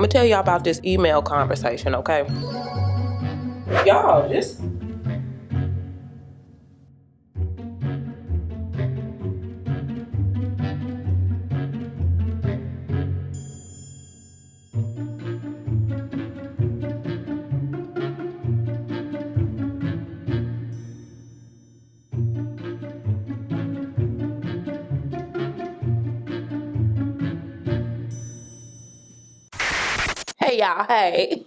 gonna tell y'all about this email conversation, okay? Y'all, this... Hey y'all, hey.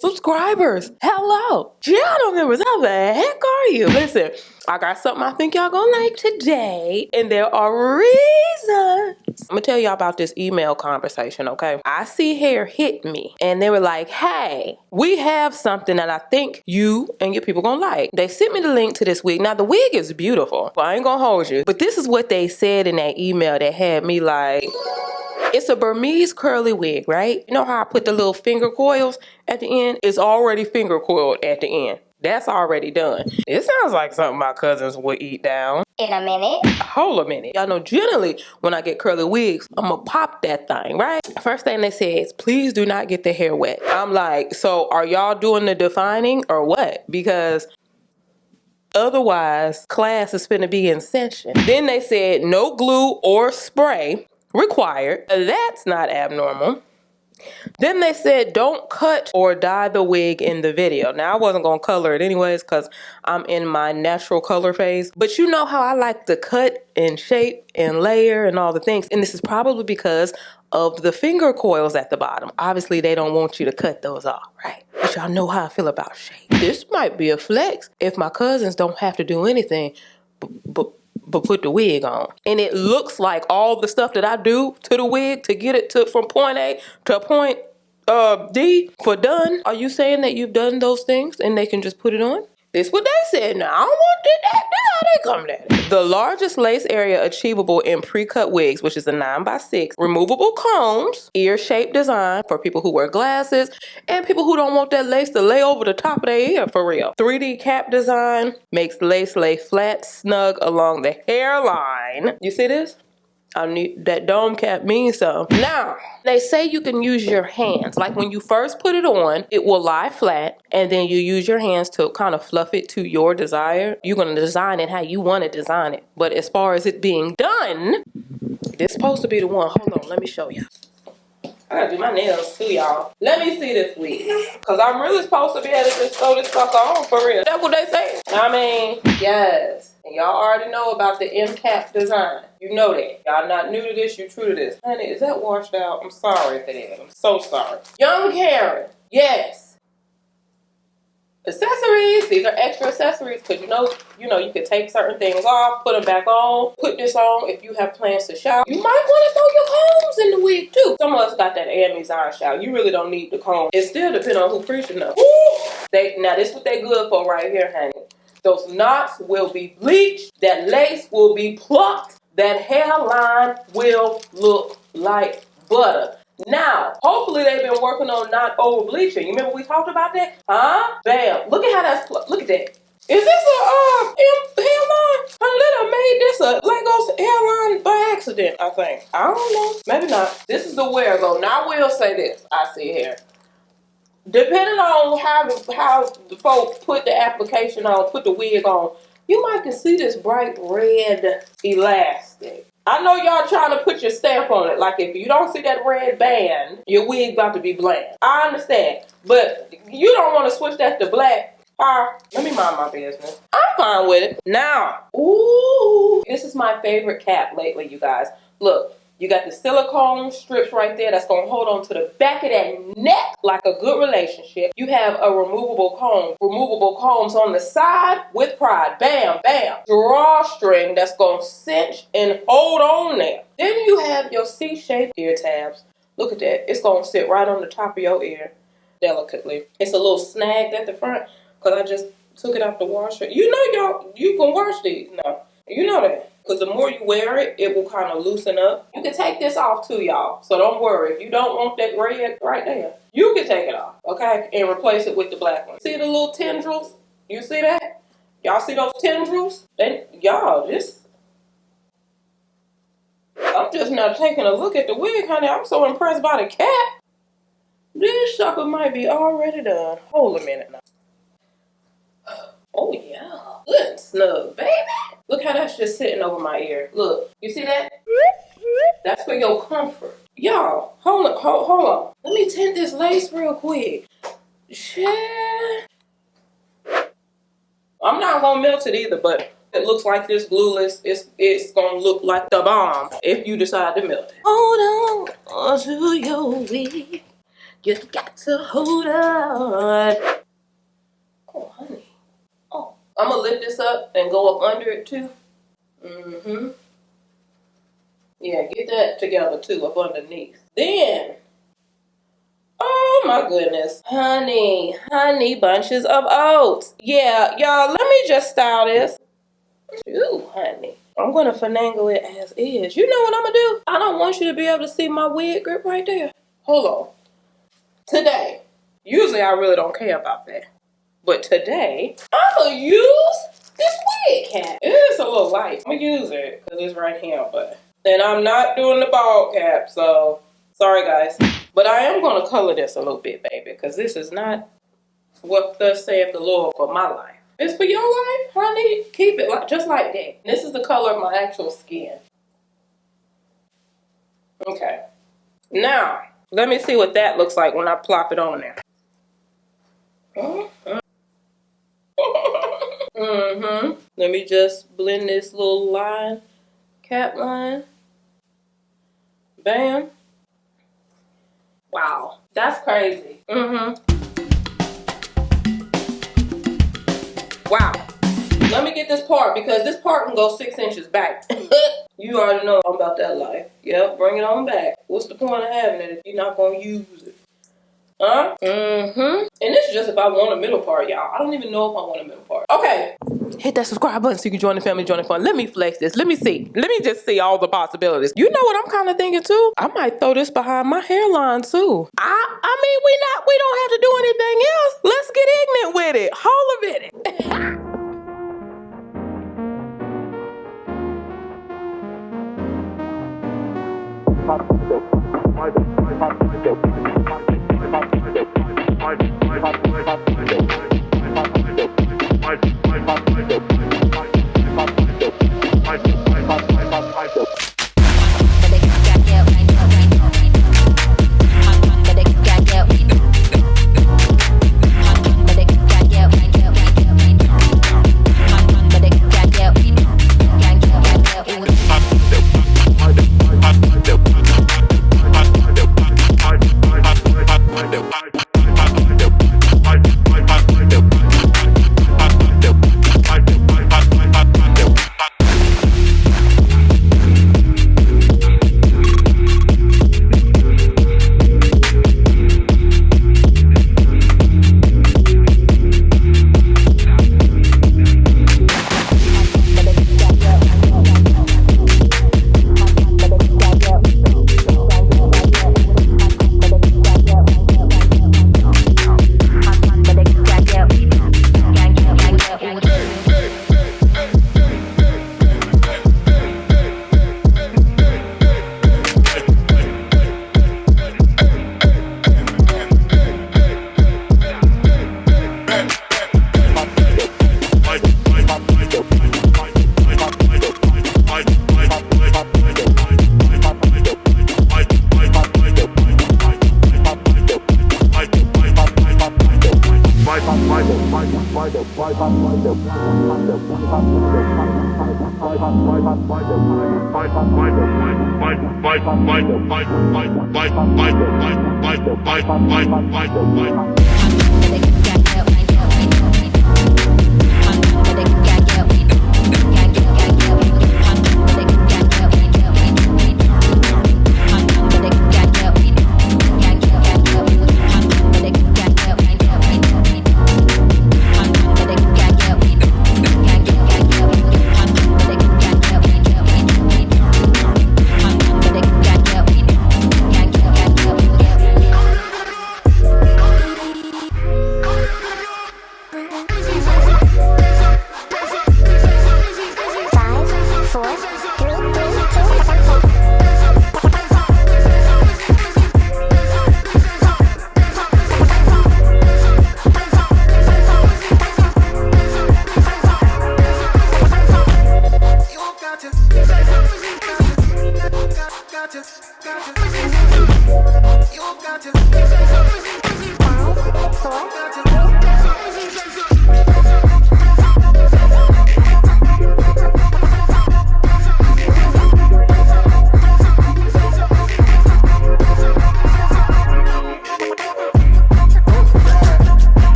Subscribers, hello. Channel members, how the heck are you? Listen, I got something I think y'all gonna like today, and there are reasons. I'm gonna tell y'all about this email conversation, okay? Isee Hair hit me, and they were like, hey, we have something that I think you and your people gonna like. They sent me the link to this wig. Now, the wig is beautiful, but I ain't gonna hold you. But this is what they said in that email that had me like... It's a Burmese curly wig, right? You know how I put the little finger coils at the end? It's already finger coiled at the end. That's already done. It sounds like something my cousins would eat down. In a minute. Hold a minute. Y'all know generally when I get curly wigs, I'm gonna pop that thing, right? First thing they say is, please do not get the hair wet. I'm like, so are y'all doing the defining or what? Because otherwise, class is finna be in session. Then they said no glue or spray required. That's not abnormal. Then they said don't cut or dye the wig in the video. Now, I wasn't gonna color it anyways because I'm in my natural color phase. But you know how I like to cut and shape and layer and all the things. And this is probably because of the finger coils at the bottom. Obviously, they don't want you to cut those off, right? But y'all know how I feel about shape. This might be a flex if my cousins don't have to do anything but put the wig on. And it looks like all the stuff that I do to the wig to get it to from point A to point D for done. Are you saying that you've done those things and they can just put it on? This what they said. Now, I don't want that. That's how they come at it. The largest lace area achievable in pre-cut wigs, which is a 9x6, removable combs, ear-shaped design for people who wear glasses, and people who don't want that lace to lay over the top of their ear for real. 3D cap design makes lace lay flat, snug along the hairline. You see this? I need that dome cap means so. Now, they say you can use your hands. Like when you first put it on, it will lie flat, and then you use your hands to kind of fluff it to your desire. You're gonna design it how you want to design it. But as far as it being done, this supposed to be the one. Hold on, let me show you. I gotta do my nails too, y'all. Let me see this wig. Cause I'm really supposed to be able to just throw this sucker on for real. That's what they say. I mean, yes. And y'all already know about the M cap design. You know that. Y'all not new to this, you true to this. Honey, is that washed out? I'm sorry if it is. I'm so sorry. Young Karen, yes. Accessories, these are extra accessories because you know you can take certain things off, put them back on, put this on if you have plans to shower. You might want to throw your combs in the wig too. Some of us got that Amazon shower. You really don't need the comb. It still depends on who preaching though. Now this is what they good for right here, honey. Those knots will be bleached, that lace will be plucked, that hairline will look like butter. Now, hopefully they've been working on not over bleaching. You remember we talked about that? Huh? Bam. Look at how that's, look at that. Is this a hairline? Honey, made this a Legos hairline by accident, I think. I don't know. Maybe not. This is the wear though. Now I will say this. I see here. Depending on how the folks put the application on, put the wig on, you might can see this bright red elastic. I know y'all trying to put your stamp on it. Like if you don't see that red band, your wig about to be bland. I understand. But you don't want to switch that to black. Let me mind my business. I'm fine with it. Now, ooh, this is my favorite cap lately, you guys. Look. You got the silicone strips right there that's going to hold on to the back of that neck like a good relationship. You have a removable comb. Removable combs on the side with pride. Bam, bam. Drawstring that's going to cinch and hold on there. Then you have your C-shaped ear tabs. Look at that. It's going to sit right on the top of your ear delicately. It's a little snagged at the front because I just took it out the washer. You know, y'all, you can wash these now. You know that. Because the more you wear it, it will kind of loosen up. You can take this off too, y'all. So don't worry. If you don't want that red right there, you can take it off, okay? And replace it with the black one. See the little tendrils? You see that? Y'all see those tendrils? Y'all, I'm just not taking a look at the wig, honey. I'm so impressed by the cap. This sucker might be already done. Hold a minute now. Oh yeah, good and snug, baby. Look how that's just sitting over my ear. Look, you see that? That's for your comfort. Y'all, hold on. Let me tint this lace real quick. Shit. I'm not gonna melt it either, but it looks like this glueless. It's gonna look like the bomb if you decide to melt it. Hold on to your wig. You got to hold on. Oh, honey. Oh, I'm gonna lift this up and go up under it too. Mm-hmm. Yeah, get that together too, up underneath. Then, oh my goodness, honey bunches of oats. Yeah, y'all, let me just style this. Ooh, honey. I'm gonna finagle it as is. You know what I'm gonna do? I don't want you to be able to see my wig grip right there. Hold on. Today, usually I really don't care about that. But today, I'm gonna use this wig cap. It's a little light. I'm gonna use it because it's right here, but. And I'm not doing the bald cap, so sorry guys. But I am gonna color this a little bit, baby, because this is not what thus saith the Lord for my life. It's for your life, honey. Keep it like just like that. This is the color of my actual skin. Okay. Now, let me see what that looks like when I plop it on there. Let me just blend this little line, cap line. Bam. Wow, that's crazy. Wow. Let me get this part because this part can go 6 inches back. You already know I'm about that life. Yep, bring it on back. What's the point of having it if you're not gonna use it? Huh? And this is just if I want a middle part, y'all. I don't even know if I want a middle part. Okay. Hit that subscribe button so you can join the family, join the fun. Let me flex this. Let me see. Let me just see all the possibilities. You know what I'm kind of thinking too? I might throw this behind my hairline too. I mean, we don't have to do anything else. Let's get ignorant with it. Hold a minute. Bye.